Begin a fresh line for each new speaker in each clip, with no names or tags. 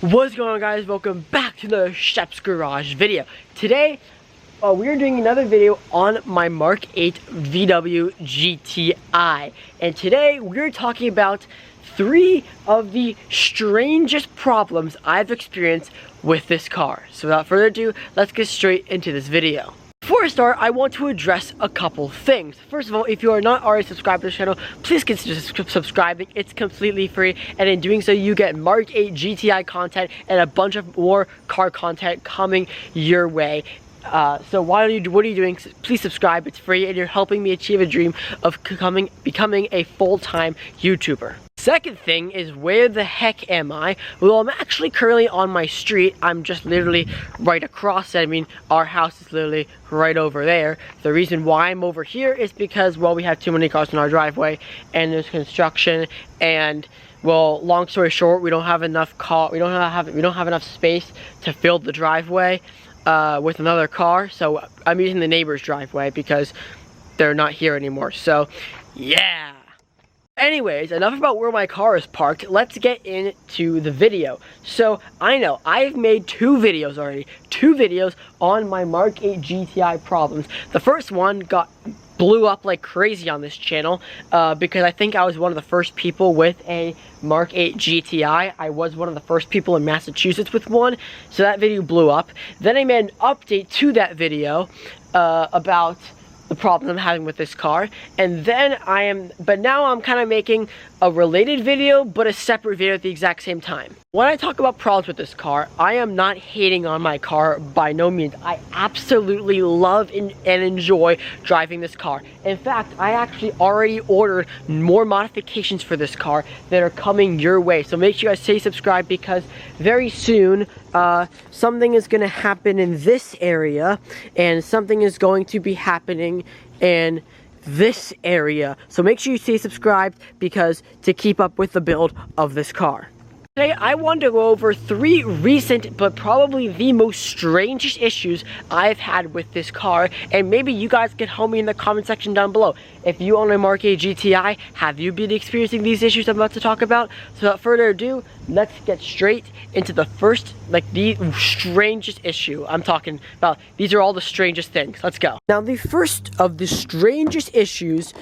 What's going on, guys? Welcome back to the Chef's Garage video. Today we are doing another video on my MK8 GTI, and today we're talking about 3 of the strangest problems I've experienced with this car. So without further ado, let's get straight into this video. Before I start, I want to address a couple things. First of all, if you are not already subscribed to the channel, please consider subscribing. It's completely free, and in doing so, you get MK8 GTI content and a bunch of more car content coming your way. So what are you doing? Please subscribe. It's free, and you're helping me achieve a dream of becoming a full-time YouTuber. Second thing is, where the heck am I? Well, I'm actually currently on my street. I'm just literally right across it. I mean, our house is literally right over there. The reason why I'm over here is because, well, we have too many cars in our driveway, and there's construction, and, well, long story short, we don't have enough we don't have enough space to fill the driveway with another car. So I'm using the neighbor's driveway because they're not here anymore. So, yeah. Anyways, enough about where my car is parked. Let's get into the video. So, I know, I've made 2 videos already. 2 videos on my MK8 GTI problems. The first one blew up like crazy on this channel because I think I was one of the first people with a MK8 GTI. I was one of the first people in Massachusetts with one, so that video blew up. Then I made an update to that video about the problem I'm having with this car, and then but now I'm kind of making a related video, but a separate video at the exact same time. When I talk about problems with this car, I am not hating on my car by no means. I absolutely love and enjoy driving this car. In fact, I actually already ordered more modifications for this car that are coming your way. So make sure you guys stay subscribed, because very soon something is going to happen in this area, and something is going to be happening in this area. So make sure you stay subscribed, because to keep up with the build of this car. Today, I want to go over 3 recent, but probably the most strangest issues I've had with this car, and maybe you guys can help me in the comment section down below. If you own a MK8 GTI, have you been experiencing these issues I'm about to talk about? So without further ado, let's get straight into the first, the strangest issue I'm talking about. These are all the strangest things. Let's go. Now, the first of the strangest issues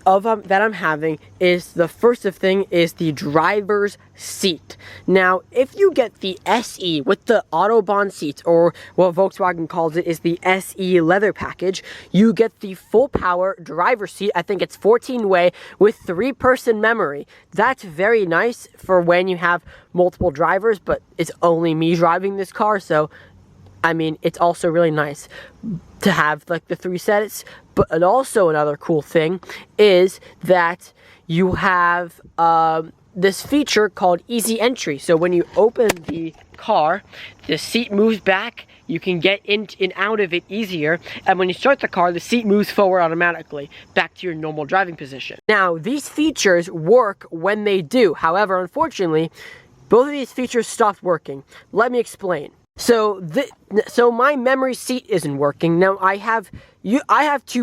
that I'm having is, the first thing is the driver's seat. Now, if you get the SE with the Autobahn seats, or what Volkswagen calls it is the SE leather package, you get the full power driver's seat. I think it's 14-way with 3-person memory. That's very nice for when you have multiple drivers, but it's only me driving this car, so I mean, it's also really nice to have the 3 sets. But also another cool thing is that you have this feature called easy entry. So when you open the car, the seat moves back. You can get in and out of it easier. And when you start the car, the seat moves forward automatically back to your normal driving position. Now, these features work when they do. However, unfortunately, both of these features stopped working. Let me explain. So my memory seat isn't working. Now I have 2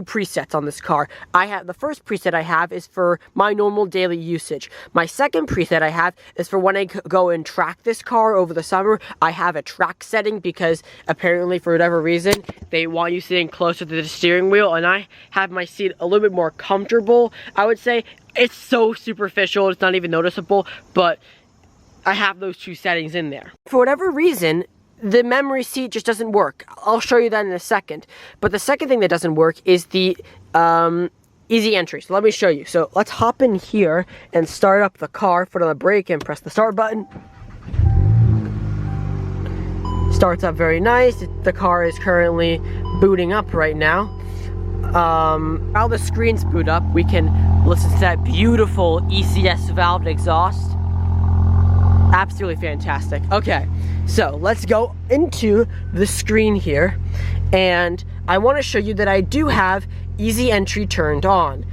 presets on this car. The first preset I have is for my normal daily usage. My second preset I have is for when I go and track this car over the summer. I have a track setting because apparently, for whatever reason, they want you sitting closer to the steering wheel, and I have my seat a little bit more comfortable, I would say. It's so superficial, it's not even noticeable, but I have those 2 settings in there. For whatever reason, the memory seat just doesn't work. I'll show you that in a second. But the second thing that doesn't work is the easy entry. So let me show you. So let's hop in here and start up the car, foot on the brake, and press the start button. Starts up very nice. The car is currently booting up right now. While the screens boot up, we can listen to that beautiful ECS valved exhaust. Absolutely fantastic. Okay, so let's go into the screen here, and I want to show you that I do have easy entry turned on.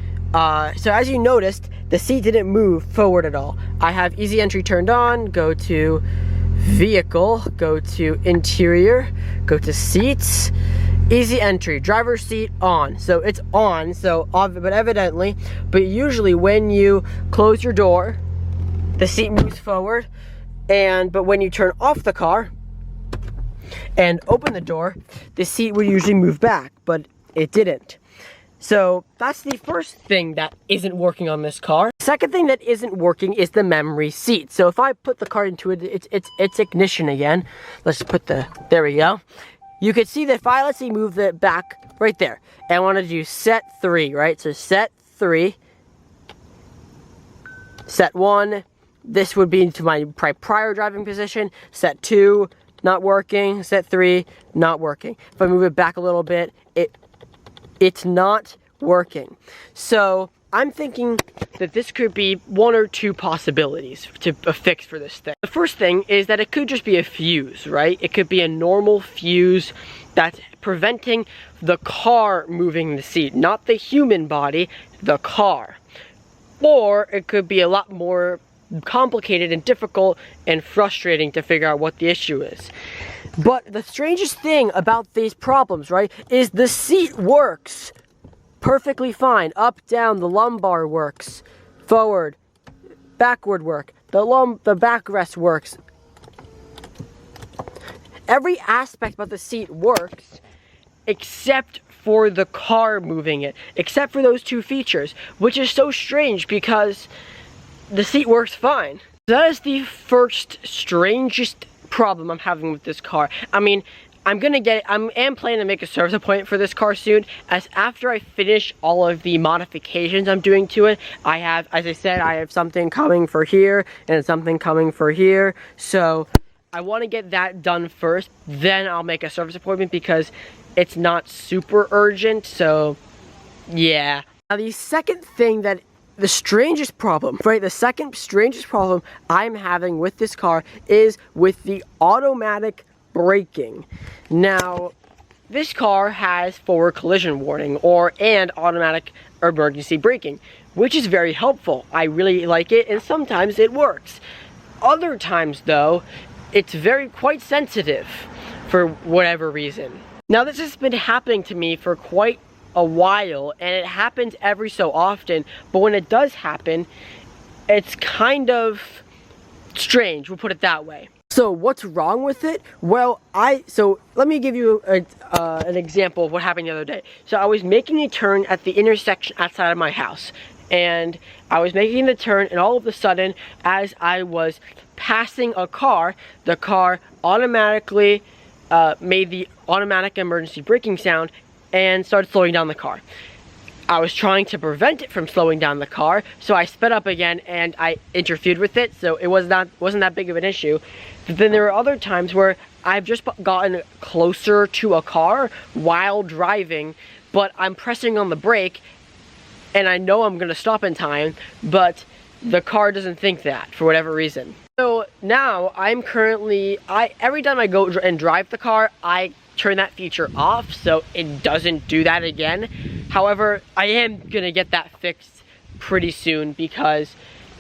So as you noticed, the seat didn't move forward at all. I have easy entry turned on. Go to vehicle, go to interior, go to seats, easy entry, driver's seat on. So it's on, but usually when you close your door, the seat moves forward, but when you turn off the car and open the door, the seat would usually move back, but it didn't. So that's the first thing that isn't working on this car. Second thing that isn't working is the memory seat. So if I put the car into its ignition again, let's put there we go. You can see that if I, let's see, move it back right there. And I want to do set 3, right? So set 3, set 1, this would be into my prior driving position. Set 2, not working. Set 3, not working. If I move it back a little bit, it's not working. So I'm thinking that this could be one or two possibilities to a fix for this thing. The first thing is that it could just be a fuse, right? It could be a normal fuse that's preventing the car moving the seat, not the human body, the car. Or it could be a lot more complicated and difficult and frustrating to figure out what the issue is. But the strangest thing about these problems, right, is the seat works perfectly fine. Up, down, the lumbar works. Forward, backward work. The backrest works. Every aspect about the seat works except for the car moving it. Except for those two features, which is so strange because the seat works fine. That is the first strangest problem I'm having with this car. I mean, I am planning to make a service appointment for this car soon, as after I finish all of the modifications I'm doing to it, I have, as I said, I have something coming for here, and something coming for here, so I want to get that done first, then I'll make a service appointment, because it's not super urgent, so, yeah. Now, the second thing that the strangest problem, right? The second strangest problem I'm having with this car is with the automatic braking. Now, this car has forward collision warning and automatic emergency braking, which is very helpful. I really like it, and sometimes it works. Other times, though, it's quite sensitive for whatever reason. Now, this has been happening to me for quite a while, and it happens every so often, but when it does happen, it's kind of strange, we'll put it that way. So what's wrong with it? Well, so let me give you an example of what happened the other day. So I was making a turn at the intersection outside of my house, and I was making the turn, and all of a sudden, as I was passing a car, the car automatically made the automatic emergency braking sound and started slowing down the car. I was trying to prevent it from slowing down the car, so I sped up again and I interfered with it, so it wasn't that big of an issue. But then there were other times where I've just gotten closer to a car while driving, but I'm pressing on the brake and I know I'm gonna stop in time, but the car doesn't think that for whatever reason. So now I'm currently, every time I go and drive the car, I turn that feature off so it doesn't do that again. However, I am gonna get that fixed pretty soon because,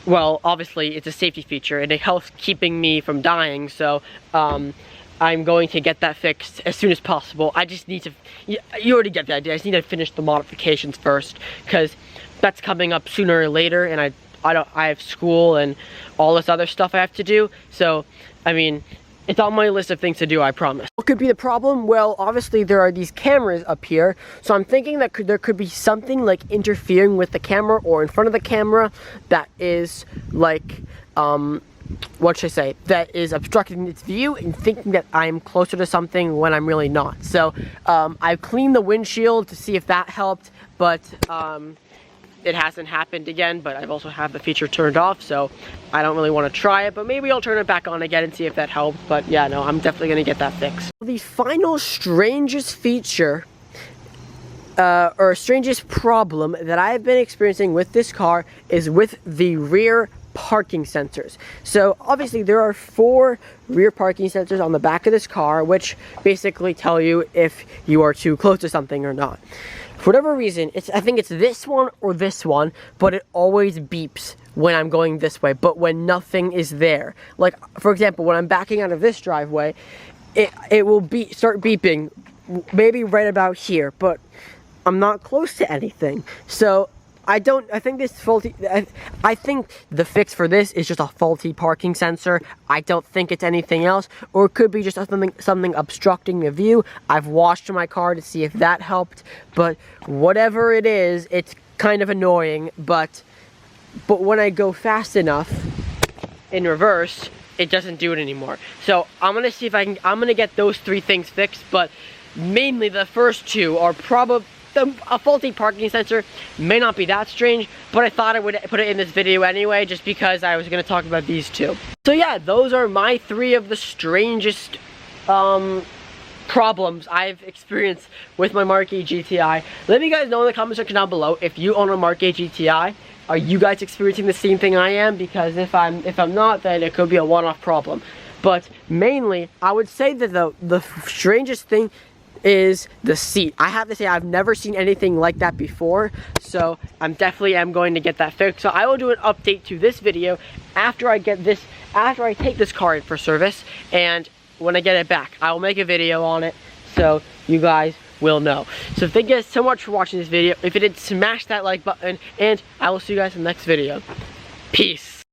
well, obviously it's a safety feature and it helps keeping me from dying, so I'm going to get that fixed as soon as possible. I just need to, you already get the idea, I just need to finish the modifications first, because that's coming up sooner or later, and I have school and all this other stuff I have to do, so, I mean, it's on my list of things to do, I promise. What could be the problem? Well, obviously there are these cameras up here, so I'm thinking that there could be something like interfering with the camera or in front of the camera that is like, what should I say, that is obstructing its view and thinking that I'm closer to something when I'm really not. So, I've cleaned the windshield to see if that helped, but, it hasn't happened again, but I've also have the feature turned off, so I don't really want to try it, but maybe I'll turn it back on again and see if that helps. But yeah, no, I'm definitely going to get that fixed. The final strangest feature, or strangest problem that I've been experiencing with this car is with the rear parking sensors. So obviously there are 4 rear parking sensors on the back of this car, which basically tell you if you are too close to something or not. For whatever reason, I think it's this one or this one, but it always beeps when I'm going this way, but when nothing is there. Like, for example, when I'm backing out of this driveway, it will start beeping, maybe right about here, but I'm not close to anything. So I think this faulty, I think the fix for this is just a faulty parking sensor. I don't think it's anything else, or it could be just something obstructing the view. I've washed my car to see if that helped, but whatever it is, it's kind of annoying, but when I go fast enough in reverse, it doesn't do it anymore. So I'm gonna see if I'm gonna get those 3 things fixed, but mainly the first 2 are probably a faulty parking sensor. May not be that strange, but I thought I would put it in this video anyway, just because I was gonna talk about these 2. So yeah, those are my 3 of the strangest problems I've experienced with my MK8 GTI. Let me guys know in the comment section down below if you own a MK8 GTI. Are you guys experiencing the same thing I am? Because if I'm not, then it could be a one-off problem. But mainly, I would say that the strangest thing is the seat. I have to say, I've never seen anything like that before, so I'm definitely going to get that fixed. So I will do an update to this video after I take this car in for service, and when I get it back, I will make a video on it, so you guys will know. So thank you guys so much for watching this video. If you did, smash that like button, and I will see you guys in the next video. Peace.